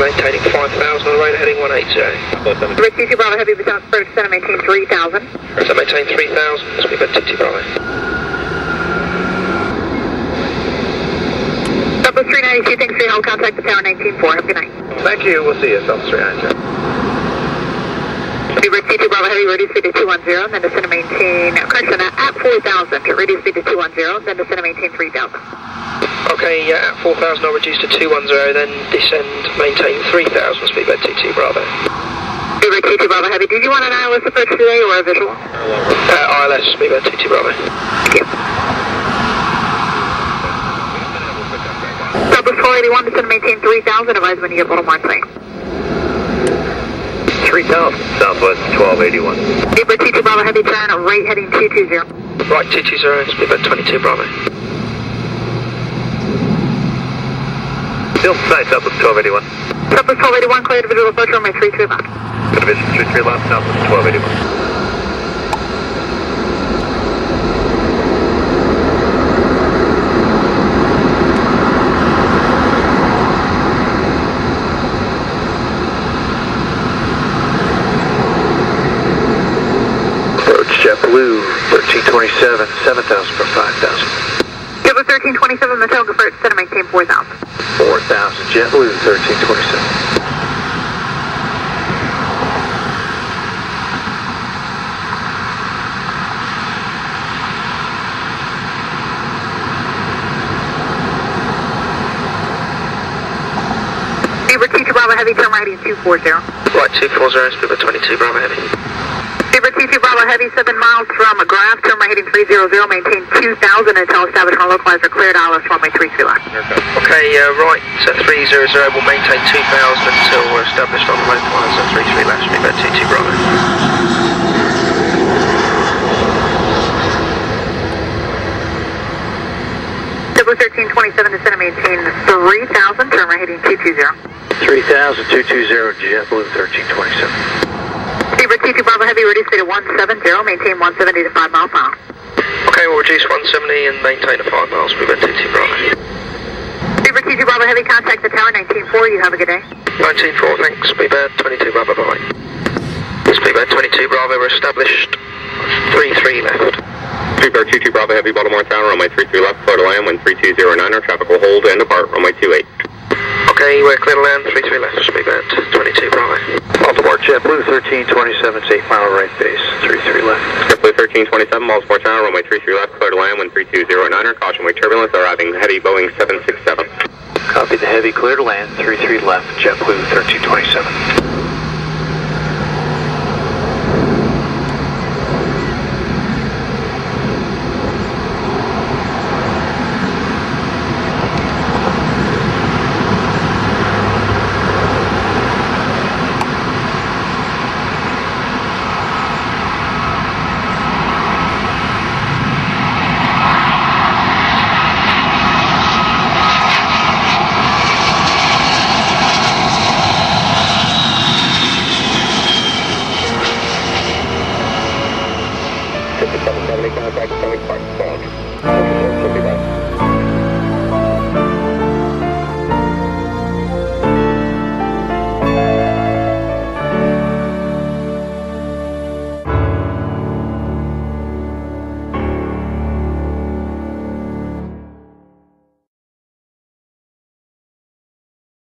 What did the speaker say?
maintaining 5,000 on the radar heading 180. British Bravo Heavy, we sound approach, center maintain 3,000. So maintain 3,000, speed bed 2 Bravo. Southwest 392, thanks for your help, contact the tower 19-4, have a good night. Thank you, we'll see you, Southwest 392. British Bravo Heavy, radio speed to 210, then descend and maintain, correction, at 4,000, radio speed to 210, then descend and maintain 3,000. Okay, at 4,000 I'll reduce to 210, then descend, maintain 3,000, speed bed 22 Bravo. British Bravo Heavy, did you want an ILS approach today or a visual? ILS, speed bed 22 Bravo. Thank you. Southwest 481, descend and maintain 3,000, advise when you get a little more plane. 3,000, Southwest 1281. British Bravo Heavy, turn right heading 220. Right 220, speed bed 22 Bravo. Still sight, Southwest 1281. Southwest 1281, clear to visual approach, runway 33 left. Division 33 left, Southwest 1281. JetBlue 1327, 7,000 for 5,000. JetBlue 1327, Mattel Gaffer, center maintain 4,000. 4,000, JetBlue 1327. British Bravo Heavy, turn right heading 240. Right 240, speed bed 22 Bravo Heavy. British Bravo Heavy, 7 miles from McGrath, turn right heading 300, maintain 2,000 until establishment localizer cleared, ILS runway 33 left. Okay, right 300, we'll maintain 2,000 until we're established on the localizer 33 left, speed bed 22 Bravo. JetBlue 1327, descend and maintain 3,000, turn right heading 220. 3,000, 220, JetBlue 1327. British Bravo Heavy, reduce speed to 170, maintain 170 to 5 miles per hour. Okay, we'll reduce 170 and maintain a 5 miles, speed bed 22 Bravo. British Bravo Heavy, contact the tower 194, you have a good day. 194, thanks, speed bed 22 Bravo, bye. Speed bed 22 Bravo, we're established 33 left. Speedbird 22 Bravo Heavy, Baltimore Tower, runway 33 left, clear to land, wind 3209, our traffic will hold and depart, runway 28. Okay, we're clear to land, 33 left, speed bed 22 Bravo. Baltimore JetBlue 1327, 8 mile right base, 33 left. JetBlue 1327, Baltimore Tower, runway 33 left, clear to land, wind 3209, caution wake turbulence, arriving heavy Boeing 767. Copy the heavy, clear to land, 33 left, JetBlue 1327. Contact coming part.